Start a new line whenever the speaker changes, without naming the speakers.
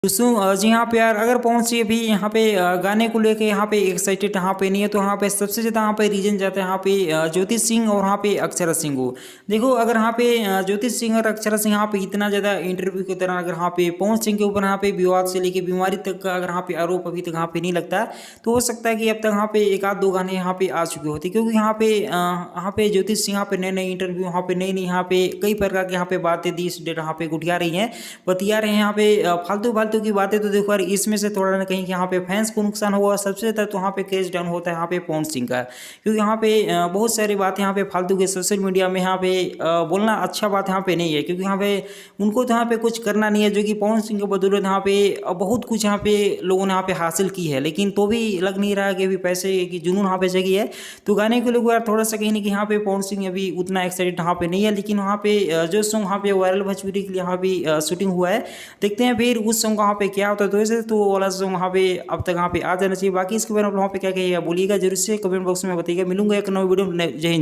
दोस्तों जी हाँ पे यार अगर पवन सिंह भी यहाँ पे गाने को लेके यहाँ पे एक्साइटेड यहाँ पे नहीं है तो यहाँ पे सबसे ज़्यादा यहाँ पे रीजन जाता है यहाँ पे ज्योति सिंह और यहाँ पे अक्षरा सिंह को। देखो अगर यहाँ पे ज्योति सिंह और अक्षरा सिंह यहाँ पे इतना ज़्यादा इंटरव्यू के दौरान अगर यहाँ पे पवन सिंह के ऊपर यहाँ पे विवाद से लेके बीमारी तक का अगर यहाँ पे आरोप अभी तक यहाँ पे नहीं लगता तो हो सकता है कि अब तक यहाँ पे एक आध दो गाने यहाँ पे आ चुके होते, क्योंकि यहाँ पे ज्योति सिंह यहाँ पे नए नए इंटरव्यू यहाँ पे नई नई यहाँ पे कई प्रकार की यहाँ पे बातें दी इस डेट यहाँ पे गुटिया रही हैं, बतिया रहे हैं यहाँ पे फालतू फालतू की बातें। तो देखो यार इसमें से थोड़ा ना कहीं यहाँ पे फैंस को नुकसान होगा, सबसे ज़्यादा तो यहाँ पे क्रेज डाउन होता है यहाँ पे पवन सिंह का, क्योंकि यहाँ पे बहुत सारी बातें यहाँ पे फालतू के सोशल मीडिया में यहाँ पे बोलना अच्छा बात यहाँ पे नहीं है, क्योंकि यहाँ पे उनको तो यहाँ पे कुछ करना नहीं है, जो कि पवन सिंह के बदौलत यहाँ पे बहुत कुछ यहाँ पे लोगों ने यहाँ पे हासिल की है, लेकिन तो भी लग नहीं रहा है कि अभी पैसे की जुनून यहाँ पे जगी है। तो गाने के लोग यार थोड़ा सा कहीं ना कहीं यहाँ पे पवन सिंह अभी उतना एक्साइटेड यहाँ पे नहीं है, लेकिन वहाँ पे जो सॉन्ग यहाँ पे वायरल भोजपुरी के लिए यहाँ भी शूटिंग हुआ है, देखते हैं फिर उस सॉन्ग वहाँ पे क्या होता है। तो ऐसे तो वाला सॉन्ग वहाँ पे अब तक यहाँ पे आ जाना चाहिए। बाकी इसके बारे में वहाँ पे क्या कहिएगा बोलिएगा जरूर से कमेंट बॉक्स में बताइएगा। मिलूंगा एक नई वीडियो में। जय हिंद।